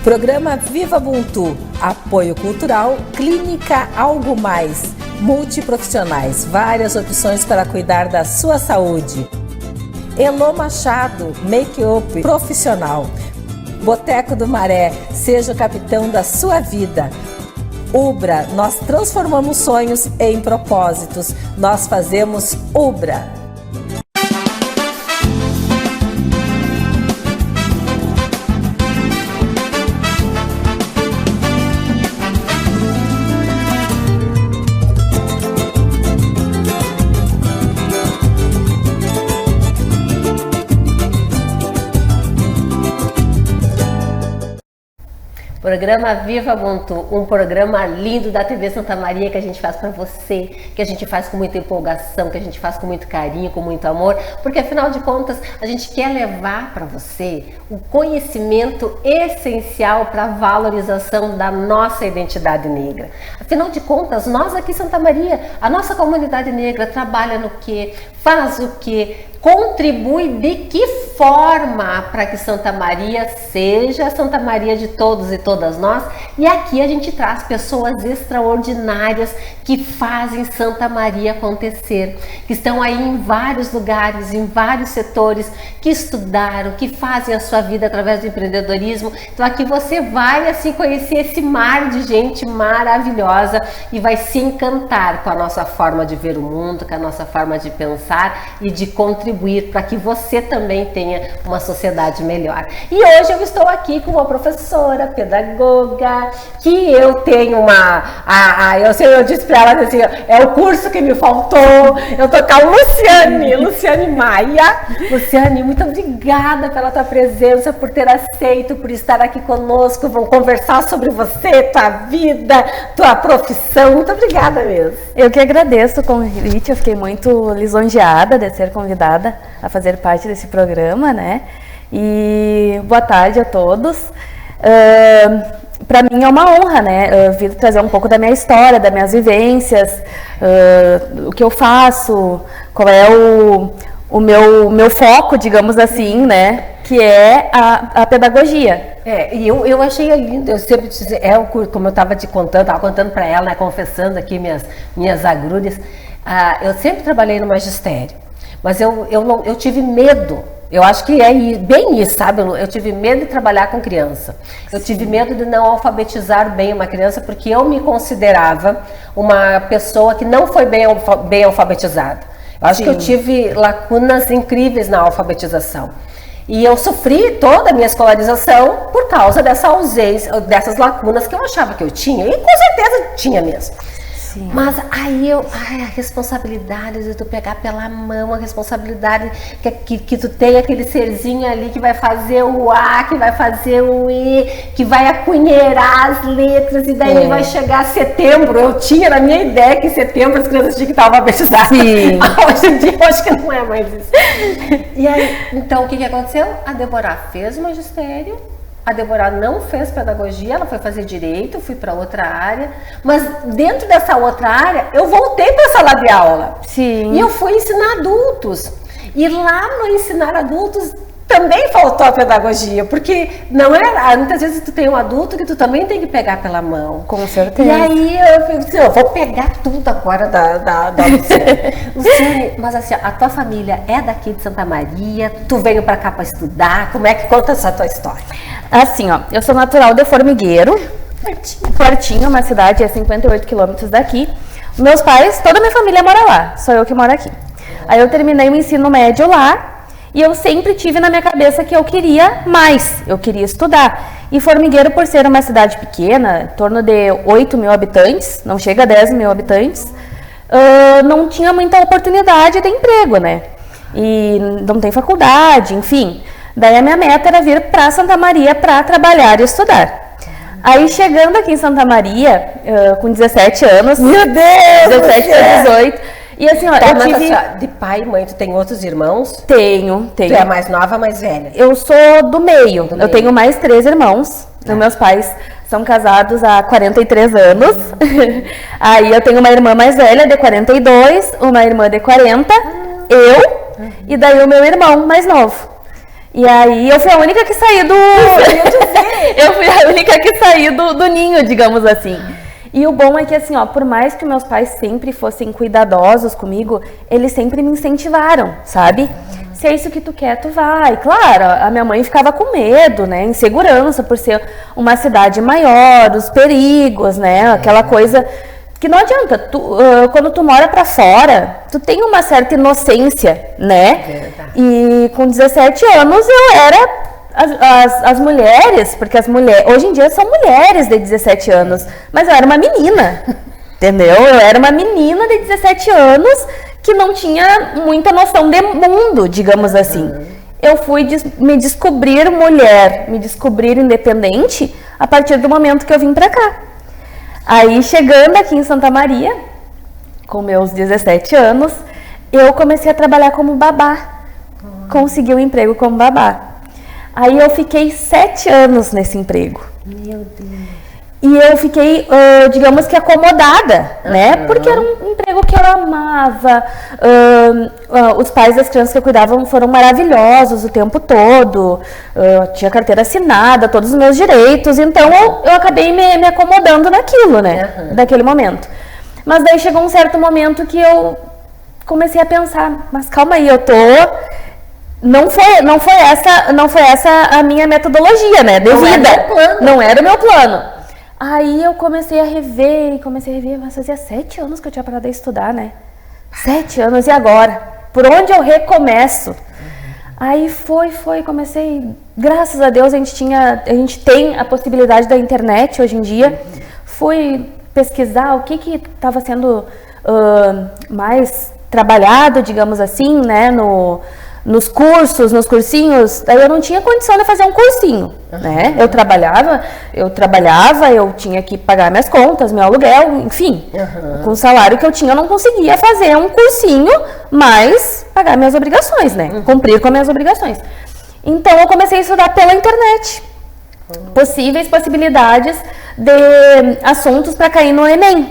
Programa Viva Ubuntu, apoio cultural, clínica Algo Mais, multiprofissionais, várias opções para cuidar da sua saúde. Elô Machado, make-up profissional. Boteco do Maré, seja o capitão da sua vida. Ubra, nós transformamos sonhos em propósitos, nós fazemos Ubra. Programa Viva Ubuntu, um programa lindo da TV Santa Maria que a gente faz para você, que a gente faz com muita empolgação, que a gente faz com muito carinho, com muito amor, porque afinal de contas a gente quer levar para você o conhecimento essencial para a valorização da nossa identidade negra. Afinal de contas, nós aqui em Santa Maria, a nossa comunidade negra trabalha no quê? Faz o quê? Contribui de que forma para que Santa Maria seja a Santa Maria de todos e todas nós? E aqui a gente traz pessoas extraordinárias que fazem Santa Maria acontecer, que estão aí em vários lugares, em vários setores, que estudaram, que fazem a sua vida através do empreendedorismo. Então aqui você vai assim conhecer esse mar de gente maravilhosa e vai se encantar com a nossa forma de ver o mundo, com a nossa forma de pensar e de contribuir para que você também tenha uma sociedade melhor. E hoje eu estou aqui com uma professora, pedagoga, que eu tenho eu disse para ela assim, é o curso que me faltou, eu tô com a Luciane Maia. Luciane, muito obrigada pela tua presença, por ter aceito, por estar aqui conosco, vamos conversar sobre você, tua vida, tua profissão, muito obrigada mesmo. Eu que agradeço o convite, eu fiquei muito lisonjeada de ser convidada a fazer parte desse programa, né? E boa tarde a todos. Para mim é uma honra, né? Vir trazer um pouco da minha história, das minhas vivências, o que eu faço, qual é o meu foco, digamos assim, né? Que é a pedagogia. E eu achei lindo, eu sempre disse, como eu estava contando para ela, né, confessando aqui minhas agrúrias, eu sempre trabalhei no magistério. Mas eu tive medo, eu acho que é bem isso, sabe? Eu tive medo de trabalhar com criança. Eu tive medo de não alfabetizar bem uma criança, porque eu me considerava uma pessoa que não foi bem alfabetizada. Eu acho que eu tive lacunas incríveis na alfabetização. E eu sofri toda a minha escolarização por causa dessa ausência, dessas lacunas que eu achava que eu tinha. E com certeza tinha mesmo. Sim. Mas aí a responsabilidade de tu pegar pela mão, a responsabilidade que tu tem aquele serzinho ali que vai fazer o A, que vai fazer o E, que vai acunheirar as letras, e daí vai chegar setembro. Eu tinha na minha ideia que em setembro as crianças tinham que estar alfabetizadas. Sim. Hoje em dia eu acho que não é mais isso. E aí, então o que aconteceu? A Débora fez o magistério. A Débora não fez pedagogia, ela foi fazer direito, fui para outra área, mas dentro dessa outra área eu voltei para a sala de aula. Sim. E eu fui ensinar adultos. E lá no ensinar adultos também faltou a pedagogia, porque não é, muitas vezes tu tem um adulto que tu também tem que pegar pela mão. Com certeza. E aí eu disse, eu vou pegar tudo agora da Luciane. Luciane, mas assim, a tua família é daqui de Santa Maria, tu veio para cá para estudar, como é que conta essa tua história? Assim, eu sou natural de Formigueiro, pertinho, uma cidade a 58 quilômetros daqui. Meus pais, toda a minha família mora lá, só eu que moro aqui. Aí eu terminei o ensino médio lá, e eu sempre tive na minha cabeça que eu queria mais, eu queria estudar. E Formigueiro, por ser uma cidade pequena, em torno de 8 mil habitantes, não chega a 10 mil habitantes, não tinha muita oportunidade de emprego, né? E não tem faculdade, enfim. Daí a minha meta era vir para Santa Maria para trabalhar e estudar. Aí chegando aqui em Santa Maria, com 17 anos... Meu Deus! 17 a 18... E assim, ó, eu tive... De pai e mãe, tu tem outros irmãos? Tenho. Tu é mais nova ou mais velha? Eu sou do meio. Eu tenho mais 3 irmãos. Os meus pais são casados há 43 anos. Aí eu tenho uma irmã mais velha, de 42, uma irmã de 40, eu, e daí o meu irmão mais novo. E aí eu fui a única que saí do... eu fui a única que saí do ninho, digamos assim. E o bom é que, assim, ó, por mais que meus pais sempre fossem cuidadosos comigo, eles sempre me incentivaram, sabe? Se é isso que tu quer, tu vai. Claro, a minha mãe ficava com medo, né? Insegurança por ser uma cidade maior, os perigos, né? Aquela coisa que não adianta. Quando tu mora pra fora, tu tem uma certa inocência, né? E com 17 anos eu era... As mulheres, porque as mulheres, hoje em dia são mulheres de 17 anos, mas eu era uma menina, entendeu? Eu era uma menina de 17 anos que não tinha muita noção de mundo, digamos assim. Eu fui me descobrir mulher, me descobrir independente a partir do momento que eu vim pra cá. Aí, chegando aqui em Santa Maria, com meus 17 anos, eu comecei a trabalhar como babá. Consegui um emprego como babá. Aí eu fiquei 7 anos nesse emprego. Meu Deus. E eu fiquei, digamos que acomodada, né? Porque era um emprego que eu amava. Os pais das crianças que eu cuidava foram maravilhosos o tempo todo. Tinha carteira assinada, todos os meus direitos. Então eu acabei me acomodando naquilo, né? Daquele momento. Mas daí chegou um certo momento que eu comecei a pensar, mas calma aí, eu tô... Não foi essa a minha metodologia, né, de vida. Não era o meu plano. Aí eu comecei a rever, mas fazia 7 anos que eu tinha parado de estudar, né? 7 anos, e agora? Por onde eu recomeço? Aí comecei, graças a Deus a gente tem a possibilidade da internet hoje em dia. Fui pesquisar o que estava sendo mais trabalhado, digamos assim, né, nos cursos, nos cursinhos. Daí eu não tinha condição de fazer um cursinho, né? Eu trabalhava, eu tinha que pagar minhas contas, meu aluguel, enfim. Com o salário que eu tinha, eu não conseguia fazer um cursinho, mas pagar minhas obrigações, né? Cumprir com as minhas obrigações. Então eu comecei a estudar pela internet. Possíveis possibilidades de assuntos para cair no Enem,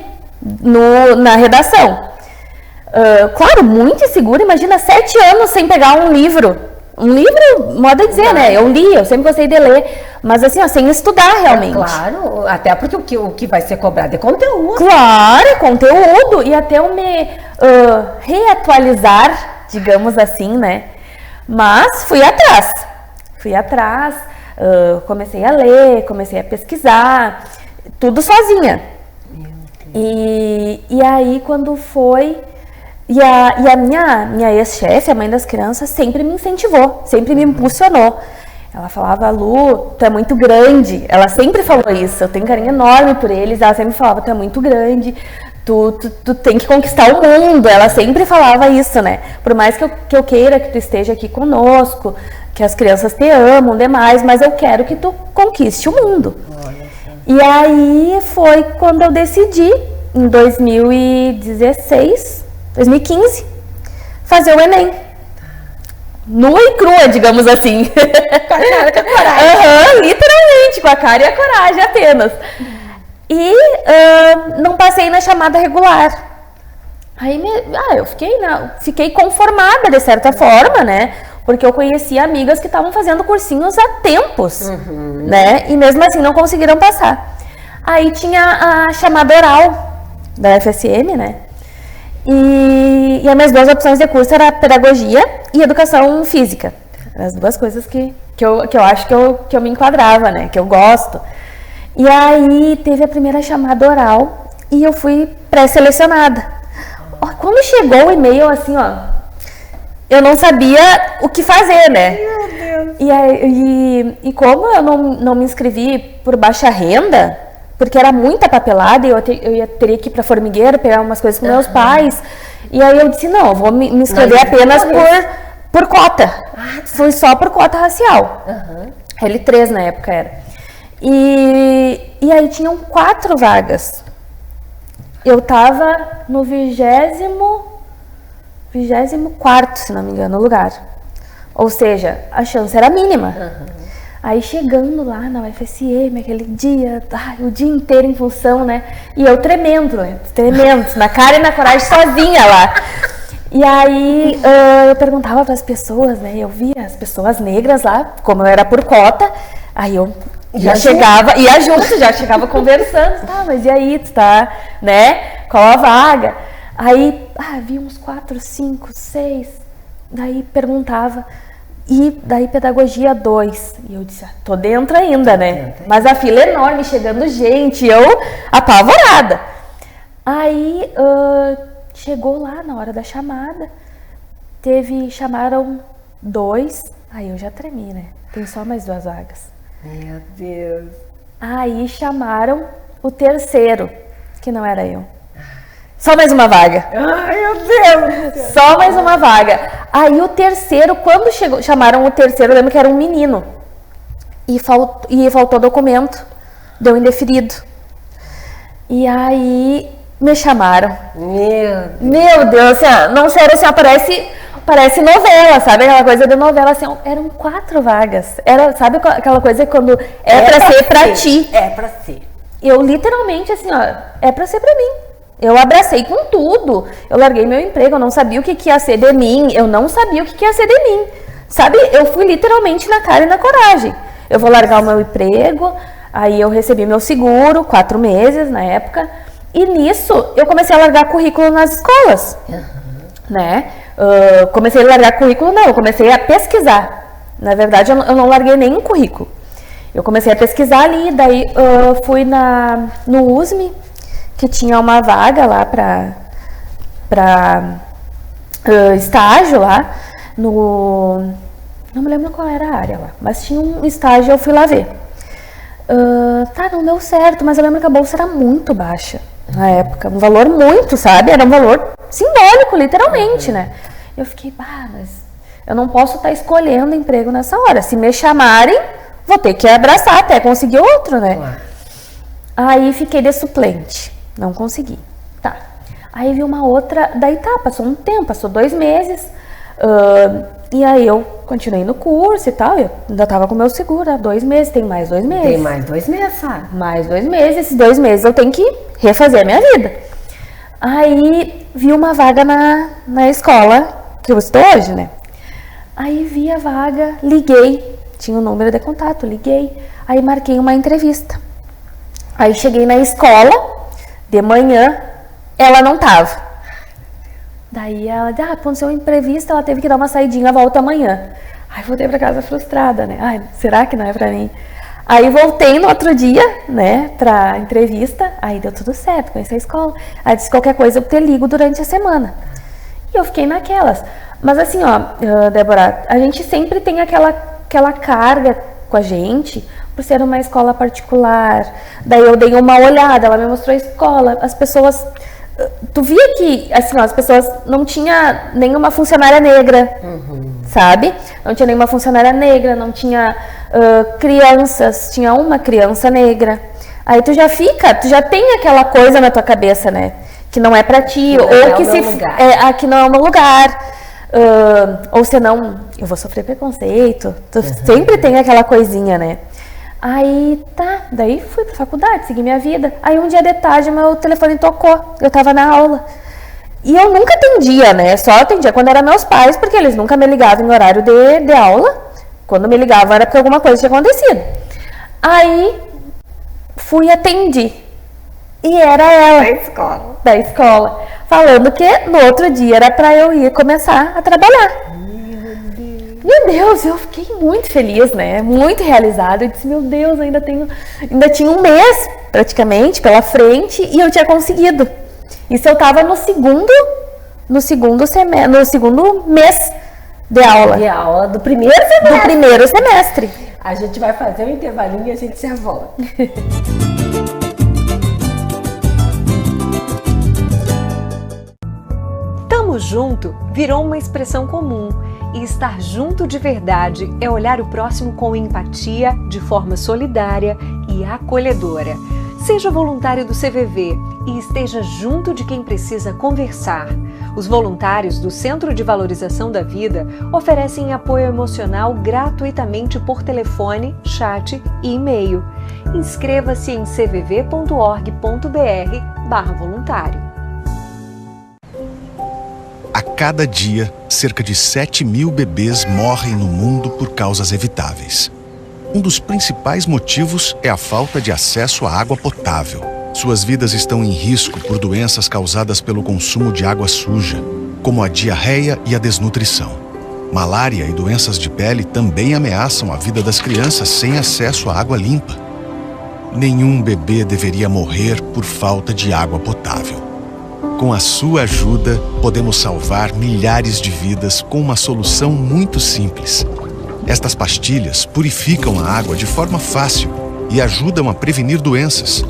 na redação. Claro, muito insegura, imagina 7 anos sem pegar um livro, modo de dizer, né, eu sempre gostei de ler, mas assim, ó, sem estudar realmente. Claro, até porque o que vai ser cobrado é conteúdo. Claro, é conteúdo, e até eu me reatualizar, digamos assim, né, mas fui atrás, comecei a ler, comecei a pesquisar, tudo sozinha. E aí quando foi... E a minha ex-chefe, a mãe das crianças, sempre me incentivou, sempre me impulsionou. Ela falava, Lu, tu é muito grande. Ela sempre falou isso, eu tenho um carinho enorme por eles. Ela sempre falava, tu é muito grande, tu tem que conquistar o mundo. Ela sempre falava isso, né? Por mais que eu queira que tu esteja aqui conosco, que as crianças te amam demais, mas eu quero que tu conquiste o mundo. E aí foi quando eu decidi, em 2015, fazer o Enem. Nua e crua, digamos assim. Com a cara e a coragem. Literalmente, com a cara e a coragem apenas. E não passei na chamada regular. Aí eu fiquei conformada de certa forma, né? Porque eu conhecia amigas que estavam fazendo cursinhos há tempos, né? E mesmo assim não conseguiram passar. Aí tinha a chamada oral da FSM, né? E as minhas 2 opções de curso era pedagogia e educação física. As 2 coisas que eu acho que eu me enquadrava, né? Que eu gosto. E aí teve a primeira chamada oral e eu fui pré-selecionada. Quando chegou o e-mail, assim, ó, eu não sabia o que fazer, né? Meu Deus. E como eu não me inscrevi por baixa renda, porque era muita papelada e eu teria que ir para formigueiro, pegar umas coisas com meus pais. E aí eu disse, não, eu vou me inscrever apenas por cota. Fui só por cota racial. L3 na época era. E aí tinham 4 vagas. Eu tava no 24º, se não me engano, lugar. Ou seja, a chance era mínima. Aí chegando lá na UFSM, aquele dia, o dia inteiro em função, né? E eu tremendo, na cara e na coragem, sozinha lá. E aí eu perguntava para as pessoas, né? Eu via as pessoas negras lá, como eu era por cota, aí eu já chegava, ia junto, já chegava conversando, tá, mas e aí, tu tá, né? Qual a vaga? Aí, vi uns 4, 5, 6, daí perguntava, e daí pedagogia 2, e eu disse, tô dentro ainda, né? Mas a fila é enorme, chegando gente, eu apavorada. Aí, chegou lá na hora da chamada, chamaram 2, aí eu já tremi, né? Tem só mais 2 vagas. Meu Deus. Aí chamaram o terceiro, que não era eu. Só mais uma vaga. Ai, meu Deus. Só mais uma vaga. Aí o terceiro, quando chamaram o terceiro, eu lembro que era um menino. E faltou documento, deu indeferido. E aí me chamaram. Meu Deus, assim, não sério, assim, parece novela, sabe? Aquela coisa de novela, assim, eram 4 vagas. Sabe aquela coisa quando pra ser pra ti? É pra ser. Eu literalmente, assim, é pra ser pra mim. Eu abracei com tudo. Eu larguei meu emprego, eu não sabia o que ia ser de mim. Eu não sabia o que ia ser de mim. Sabe? Eu fui literalmente na cara e na coragem. Eu vou largar o meu emprego, aí eu recebi meu seguro, 4 meses na época. E nisso, eu comecei a largar currículo nas escolas, né? Comecei a largar currículo, não, eu comecei a pesquisar. Na verdade, eu não larguei nenhum currículo. Eu comecei a pesquisar ali, daí fui no USM, que tinha uma vaga lá para estágio lá, não me lembro qual era a área lá, mas tinha um estágio, eu fui lá ver. Não deu certo, mas eu lembro que a bolsa era muito baixa na época, um valor muito, sabe? Era um valor simbólico, literalmente, né? Eu fiquei, mas eu não posso estar escolhendo emprego nessa hora. Se me chamarem, vou ter que abraçar até conseguir outro, né? Claro. Aí fiquei de suplente, não consegui. Tá. Aí vi uma outra, daí passou um tempo, passou 2 meses, e aí eu continuei no curso e tal, eu ainda tava com o meu seguro há 2 meses, tem mais 2 meses. Tem mais 2 meses, sabe? Mais 2 meses, esses 2 meses eu tenho que refazer a minha vida. Aí vi uma vaga na escola que eu estou hoje, né? Aí vi a vaga, liguei, tinha o número de contato, liguei, aí marquei uma entrevista. Aí cheguei na escola, de manhã, ela não tava. Daí ela disse, aconteceu uma imprevista, ela teve que dar uma saidinha, volta amanhã. Aí voltei pra casa frustrada, né? Será que não é pra mim? Aí voltei no outro dia, né, pra entrevista, aí deu tudo certo, conheci a escola. Aí disse, qualquer coisa eu te ligo durante a semana. E eu fiquei naquelas. Mas assim, Débora, a gente sempre tem aquela carga com a gente, por ser uma escola particular. Daí eu dei uma olhada, ela me mostrou a escola, as pessoas... Tu via que, assim, as pessoas não tinha nenhuma funcionária negra, sabe? Não tinha nenhuma funcionária negra, não tinha crianças, tinha uma criança negra. Aí tu já tem aquela coisa na tua cabeça, né? Que não é pra ti, ou que aqui não é o meu lugar. Ou senão, eu vou sofrer preconceito. Tu sempre tem aquela coisinha, né? Aí daí fui pra faculdade, segui minha vida. Aí um dia de tarde meu telefone tocou, eu tava na aula. E eu nunca atendia, né? Só atendia quando eram meus pais, porque eles nunca me ligavam em horário de aula. Quando me ligavam era porque alguma coisa tinha acontecido. Aí fui e atendi. E era ela. Da escola. Falando que no outro dia era pra eu ir começar a trabalhar. Meu Deus, eu fiquei muito feliz, né? Muito realizada. Eu disse, meu Deus, ainda tinha um mês, praticamente, pela frente, e eu tinha conseguido. Isso eu tava no segundo mês de aula. De aula do primeiro semestre. Do primeiro semestre. A gente vai fazer um intervalinho e a gente já volta. Tamo junto virou uma expressão comum. E estar junto de verdade é olhar o próximo com empatia, de forma solidária e acolhedora. Seja voluntário do CVV e esteja junto de quem precisa conversar. Os voluntários do Centro de Valorização da Vida oferecem apoio emocional gratuitamente por telefone, chat e e-mail. Inscreva-se em cvv.org.br/voluntário. cada dia, cerca de 7.000 bebês morrem no mundo por causas evitáveis. Um dos principais motivos é a falta de acesso à água potável. Suas vidas estão em risco por doenças causadas pelo consumo de água suja, como a diarreia e a desnutrição. Malária e doenças de pele também ameaçam a vida das crianças sem acesso à água limpa. Nenhum bebê deveria morrer por falta de água potável. Com a sua ajuda, podemos salvar milhares de vidas com uma solução muito simples. Estas pastilhas purificam a água de forma fácil e ajudam a prevenir doenças.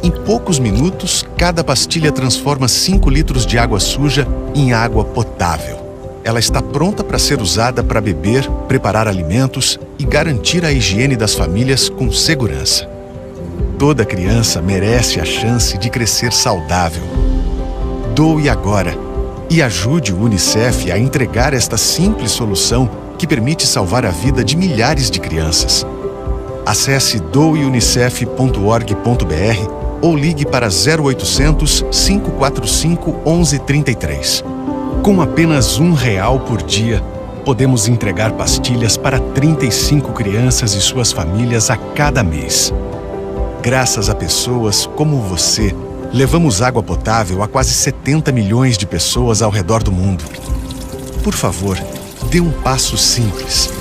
Em poucos minutos, cada pastilha transforma 5 litros de água suja em água potável. Ela está pronta para ser usada para beber, preparar alimentos e garantir a higiene das famílias com segurança. Toda criança merece a chance de crescer saudável. Doe agora e ajude o UNICEF a entregar esta simples solução que permite salvar a vida de milhares de crianças. Acesse doeunicef.org.br ou ligue para 0800 545 1133. Com apenas R$1 por dia, podemos entregar pastilhas para 35 crianças e suas famílias a cada mês. Graças a pessoas como você, levamos água potável a quase 70 milhões de pessoas ao redor do mundo. Por favor, dê um passo simples.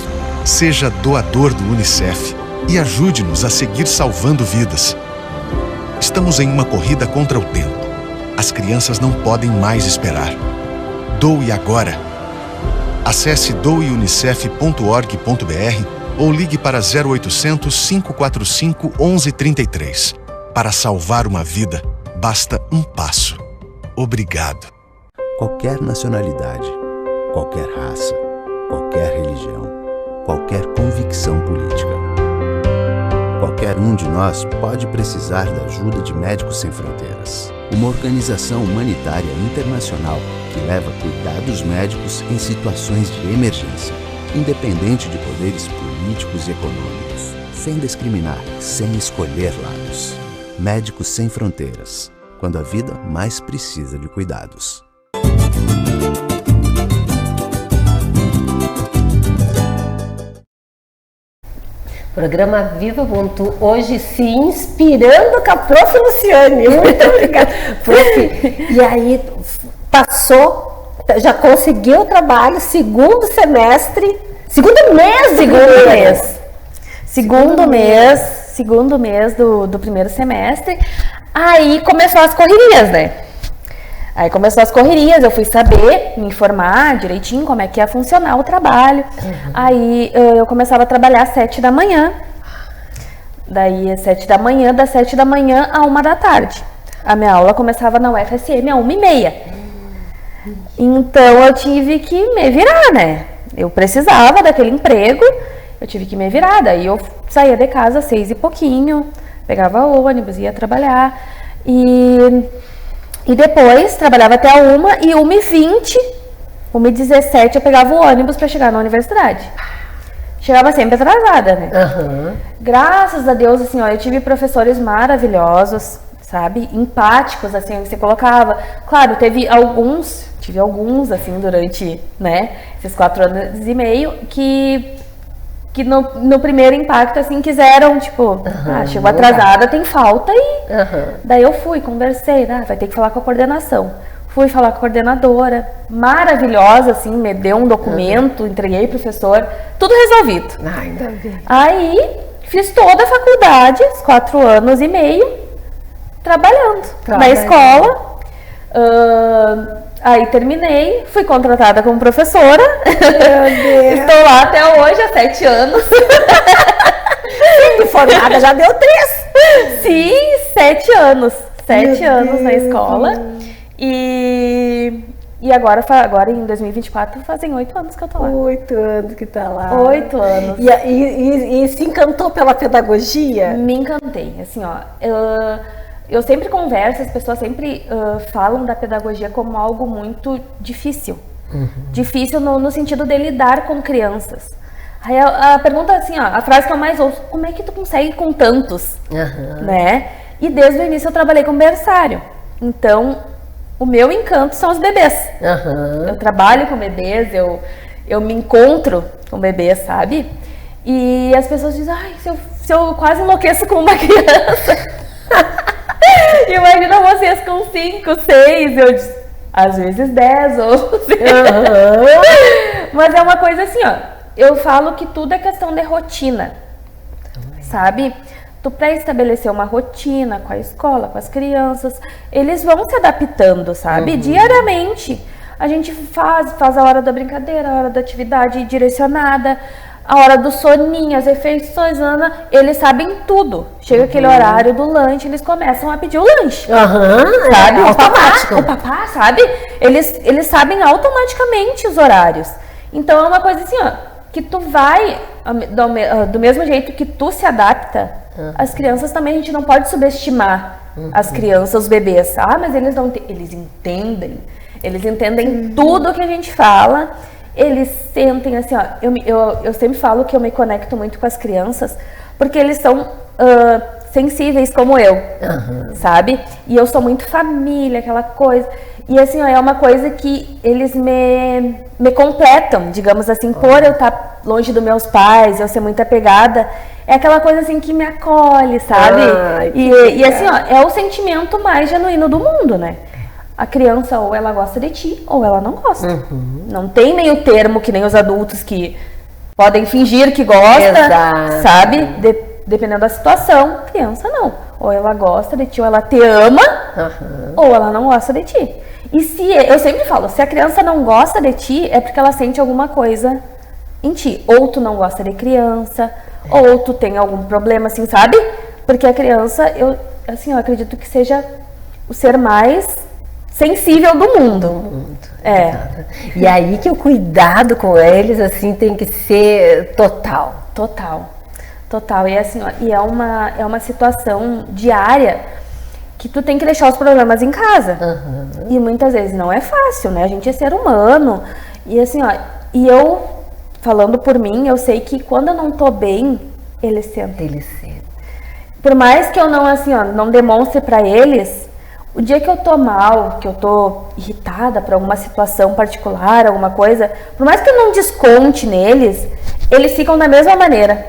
Seja doador do UNICEF e ajude-nos a seguir salvando vidas. Estamos em uma corrida contra o tempo. As crianças não podem mais esperar. Doe agora. Acesse doeunicef.org.br ou ligue para 0800 545 1133. Para salvar uma vida, basta um passo. Obrigado. Qualquer nacionalidade, qualquer raça, qualquer religião, qualquer convicção política. Qualquer um de nós pode precisar da ajuda de Médicos Sem Fronteiras, uma organização humanitária internacional que leva cuidados médicos em situações de emergência, independente de poderes políticos e econômicos, sem discriminar, sem escolher lados. Médicos Sem Fronteiras, quando a vida mais precisa de cuidados. Programa Viva Ubuntu, hoje se inspirando com a Prof. Luciane. Muito obrigada, Prof. E aí, passou, já conseguiu o trabalho, segundo mês do primeiro semestre. Aí começou as correrias, né? Eu fui saber, me informar direitinho como é que ia funcionar o trabalho. Aí eu começava a trabalhar às 7 da manhã. Daí às 7 da manhã, das 7 da manhã à 1 da tarde. A minha aula começava na UFSM às 1h30. Então eu tive que me virar, né? Eu precisava daquele emprego, eu tive que me virar. Daí eu saía de casa às 6 e pouquinho, pegava ônibus, ia trabalhar. E depois trabalhava até a 1 e 1h20, 1h17 eu pegava o ônibus para chegar na universidade. Chegava sempre atrasada, né? Graças a Deus, assim, ó, eu tive professores maravilhosos, sabe? Empáticos, assim, você colocava. Claro, tive alguns, assim, durante, né, esses 4 anos e meio, que no primeiro impacto, assim, quiseram, tipo, chegou atrasada, tem falta e... Daí eu fui, conversei, vai ter que falar com a coordenação. Fui falar com a coordenadora, maravilhosa, assim, me deu um documento, entreguei pro professor, tudo resolvido. Ainda bem. Aí, fiz toda a faculdade, 4 anos e meio, trabalhando. Na escola. Aí terminei, fui contratada como professora. Estou lá até hoje, há 7 anos. Sim, formada já deu 3. Sim, 7 anos. 7 anos na escola. E agora em 2024 fazem 8 anos que eu tô lá. 8 anos que tá lá. 8 anos. E se encantou pela pedagogia? Me encantei, assim, ó. Eu sempre converso, as pessoas sempre falam da pedagogia como algo muito difícil. Difícil no sentido de lidar com crianças. Aí a pergunta, assim, ó, a frase que eu mais ouço, como é que tu consegue com tantos? Né? E desde o início eu trabalhei com berçário. Então, o meu encanto são os bebês. Eu trabalho com bebês, eu me encontro com bebês, sabe? E as pessoas dizem, ai, se eu quase enlouqueço com uma criança. Imagina vocês com 5, 6, às vezes 10 ou 11. Mas é uma coisa assim, ó. Eu falo que tudo é questão de rotina, sabe? Tu para estabelecer uma rotina com a escola, com as crianças, eles vão se adaptando, sabe? Diariamente. A gente faz a hora da brincadeira, a hora da atividade direcionada, a hora do soninho, as refeições, eles sabem tudo. Chega aquele horário do lanche, eles começam a pedir o lanche. Sabe? O papá, sabe? Eles sabem automaticamente os horários. Então é uma coisa assim, ó, que tu vai, do mesmo jeito que tu se adapta, as crianças também, a gente não pode subestimar as crianças, os bebês. Mas eles entendem. Eles entendem tudo que a gente fala. Eles sentem assim, ó, eu sempre falo que eu me conecto muito com as crianças, porque eles são sensíveis como eu, sabe? E eu sou muito família, aquela coisa. E assim, ó, é uma coisa que eles me completam, digamos assim, por eu estar longe dos meus pais, eu ser muito apegada, é aquela coisa assim que me acolhe, sabe? E assim, ó, é o sentimento mais genuíno do mundo, né? A criança ou ela gosta de ti ou ela não gosta. Não tem meio termo que nem os adultos que podem fingir que gosta, sabe? Dependendo da situação. Criança não. Ou ela gosta de ti ou ela te ama, ou ela não gosta de ti. E eu sempre falo, se a criança não gosta de ti, é porque ela sente alguma coisa em ti. Ou tu não gosta de criança, ou tu tem algum problema, assim, sabe? Porque a criança, eu acredito que seja o ser mais sensível do mundo. E aí que o cuidado com eles, assim, tem que ser total. E assim, ó, é uma situação diária que tu tem que deixar os problemas em casa. E muitas vezes não é fácil, né? A gente é ser humano. E assim, ó, e eu, falando por mim, eu sei que quando eu não tô bem, eles sentem. Por mais que eu não, assim, ó, não demonstre pra eles, o dia que eu tô mal, que eu tô irritada por alguma situação particular, alguma coisa, por mais que eu não desconte neles, eles ficam da mesma maneira,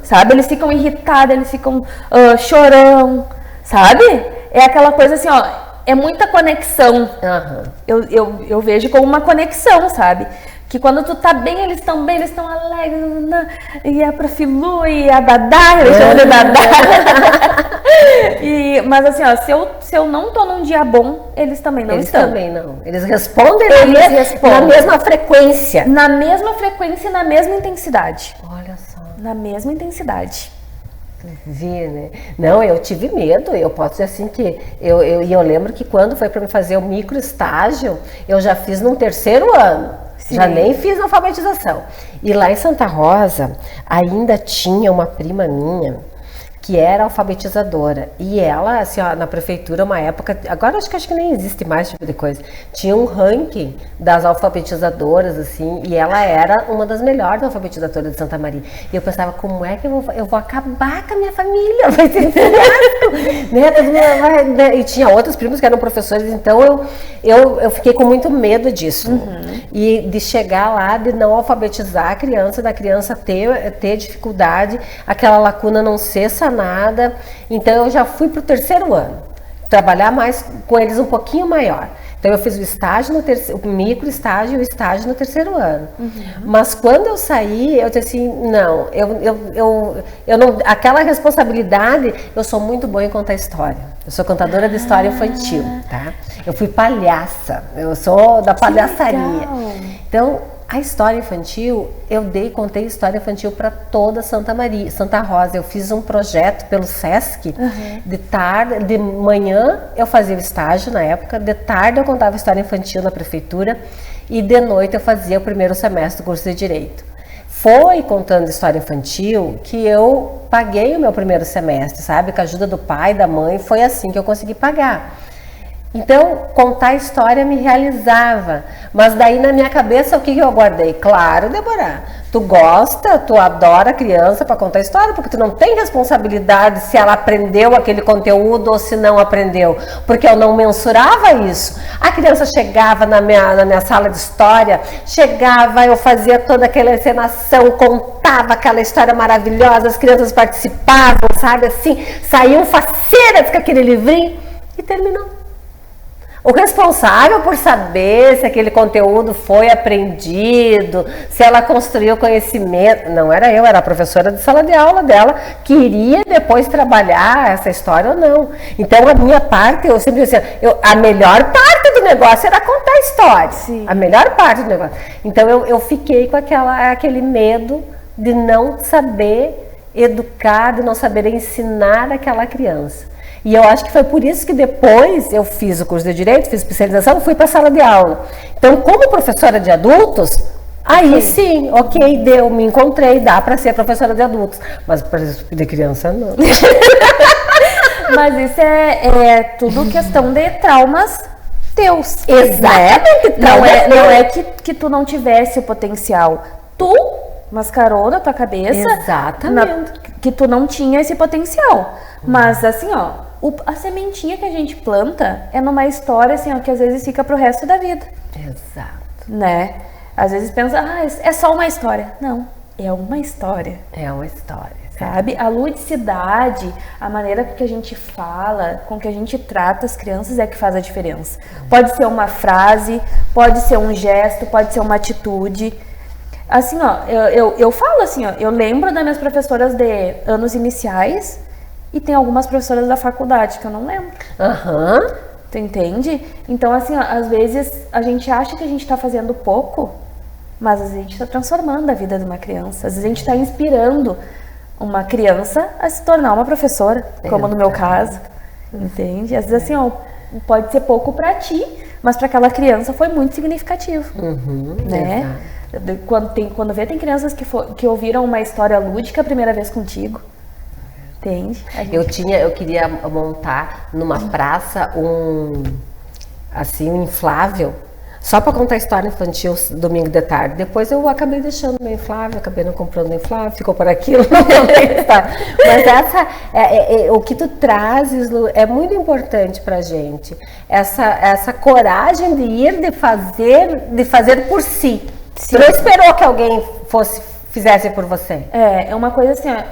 sabe? Eles ficam irritados, eles ficam chorão, sabe? É aquela coisa assim, ó, é muita conexão. Eu vejo como uma conexão, sabe? Que quando tu tá bem, eles estão bem, eles estão alegres, e a Profilu, e a Dadá, eles chamam de Dadá. Mas assim, ó, se eu não tô num dia bom, eles também não estão. Eles também não. Eles respondem na mesma frequência. Na mesma frequência e na mesma intensidade. Olha só. Na mesma intensidade. Vê, né? Não, eu tive medo, eu posso dizer assim que eu lembro que quando foi para me fazer o micro estágio, eu já fiz no 3º ano. Já nem fiz alfabetização. E lá em Santa Rosa, ainda tinha uma prima minha que era alfabetizadora. E ela, assim, ó, na prefeitura, uma época, agora acho que nem existe mais esse tipo de coisa, tinha um ranking das alfabetizadoras, assim, e ela era uma das melhores alfabetizadoras de Santa Maria. E eu pensava, como é que eu vou acabar com a minha família? Vai ser fiasco, né? E tinha outros primos que eram professores, então eu fiquei com muito medo disso. E de chegar lá, de não alfabetizar a criança, da criança ter dificuldade, aquela lacuna não ser sanada. Então eu já fui para o 3º ano, trabalhar mais com eles um pouquinho maior. Então eu fiz o estágio o micro estágio e o estágio no 3º ano. Mas quando eu saí, eu disse assim, não, eu não, aquela responsabilidade, eu sou muito boa em contar história. Eu sou contadora de história infantil, tá? Eu fui palhaça, eu sou da palhaçaria. Então, a história infantil, contei história infantil para toda Santa Rosa. Eu fiz um projeto pelo SESC, de tarde, de manhã eu fazia o estágio na época, de tarde eu contava história infantil na prefeitura e de noite eu fazia o 1º semestre do curso de Direito. Foi contando história infantil que eu paguei o meu 1º semestre, sabe? Com a ajuda do pai, da mãe, foi assim que eu consegui pagar. Então, contar a história me realizava. Mas daí na minha cabeça, o que eu guardei? Claro, Débora, tu gosta, tu adora a criança para contar história, porque tu não tem responsabilidade se ela aprendeu aquele conteúdo ou se não aprendeu. Porque eu não mensurava isso. A criança chegava na minha sala de história, eu fazia toda aquela encenação, contava aquela história maravilhosa, as crianças participavam, sabe, assim, saíam faceiras com aquele livrinho e terminou. O responsável por saber se aquele conteúdo foi aprendido, se ela construiu conhecimento, não era eu, era a professora de sala de aula dela, que iria depois trabalhar essa história ou não. Então, a minha parte, eu sempre dizia, a melhor parte do negócio era contar a história. Sim. A melhor parte do negócio. Então, eu fiquei com aquele medo de não saber educar, de não saber ensinar aquela criança. E eu acho que foi por isso que depois eu fiz o curso de Direito, fiz especialização e fui para a sala de aula. Então, como professora de adultos, aí sim, ok, me encontrei, dá para ser professora de adultos. Mas de criança, não. Mas isso é tudo questão de traumas teus. Exatamente. Né? Não é que tu não tivesse o potencial. Tu mascarou na tua cabeça. Exatamente. Que tu não tinha esse potencial. Mas assim, ó, a sementinha que a gente planta é numa história assim, ó, que às vezes fica pro resto da vida. Exato. Né? Às vezes pensa, é só uma história. Não, é uma história. É uma história. Sabe? A ludicidade, a maneira com que a gente fala, com que a gente trata as crianças é que faz a diferença. Pode ser uma frase, pode ser um gesto, pode ser uma atitude. Assim, ó, eu falo assim, ó, eu lembro das minhas professoras de anos iniciais e tem algumas professoras da faculdade que eu não lembro. Aham. Tu entende? Então, assim, ó, às vezes a gente acha que a gente tá fazendo pouco, mas às vezes a gente tá transformando a vida de uma criança. Às vezes a gente tá inspirando uma criança a se tornar uma professora, como no meu caso. Entende? Às vezes, assim, ó, pode ser pouco pra ti, mas para aquela criança foi muito significativo. Né? Quando tem crianças que ouviram uma história lúdica a primeira vez contigo. Entende? Eu queria montar numa praça um inflável, só para contar história infantil domingo de tarde. Depois eu acabei deixando meu inflável, acabei não comprando inflável, ficou por aquilo. Mas o que tu trazes, Lu, é muito importante pra gente. Essa coragem de ir, de fazer por si. Sim. Tu não esperou que alguém fizesse por você. É uma coisa assim, ó,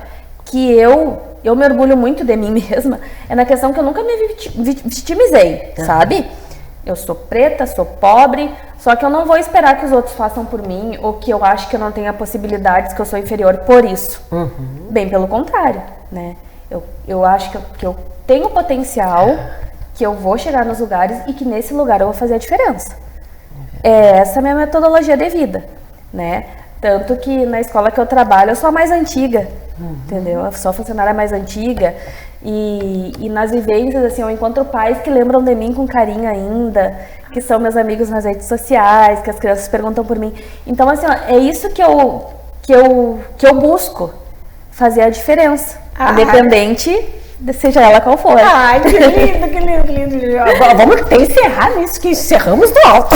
que eu me orgulho muito de mim mesma, é na questão que eu nunca me vitimizei, sabe? Eu sou preta, sou pobre, só que eu não vou esperar que os outros façam por mim, ou que eu acho que eu não tenha possibilidades, que eu sou inferior por isso. Bem pelo contrário, né? Eu acho que eu tenho potencial, que eu vou chegar nos lugares e que nesse lugar eu vou fazer a diferença. Essa é a minha metodologia de vida, né? Tanto que na escola que eu trabalho, eu sou a mais antiga, entendeu? Eu sou a funcionária mais antiga. E nas vivências, assim, eu encontro pais que lembram de mim com carinho ainda, que são meus amigos nas redes sociais, que as crianças perguntam por mim. Então, assim, ó, é isso que eu busco, fazer a diferença, independente seja ela qual for. Ai, que lindo, que lindo, que lindo. Vamos até encerrar nisso, que encerramos do alto.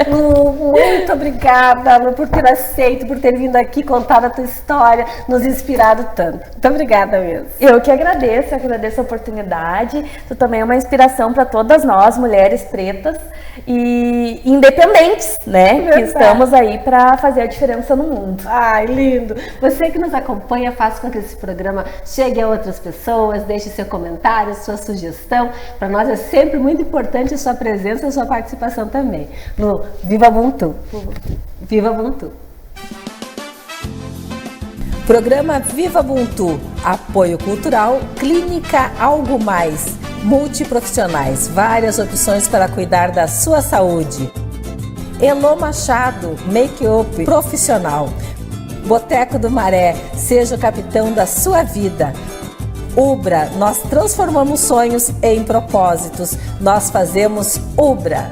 Muito obrigada, Lu, por ter aceito, por ter vindo aqui contar a tua história, nos inspirado tanto. Muito obrigada mesmo. Eu que agradeço a oportunidade. Tu também é uma inspiração para todas nós, mulheres pretas e independentes, né? Que estamos aí para fazer a diferença no mundo. Ai, lindo. Você que nos acompanha, faça com que esse programa chegue a outras pessoas. Deixe seu comentário, sua sugestão. Para nós é sempre muito importante a sua presença e a sua participação também. Lu, viva Ubuntu! Viva Ubuntu! Programa Viva Ubuntu. Apoio cultural, Clínica Algo Mais. Multiprofissionais, várias opções para cuidar da sua saúde. Elô Machado, make-up profissional. Boteco do Maré, seja o capitão da sua vida. Ubra, nós transformamos sonhos em propósitos. Nós fazemos Ubra.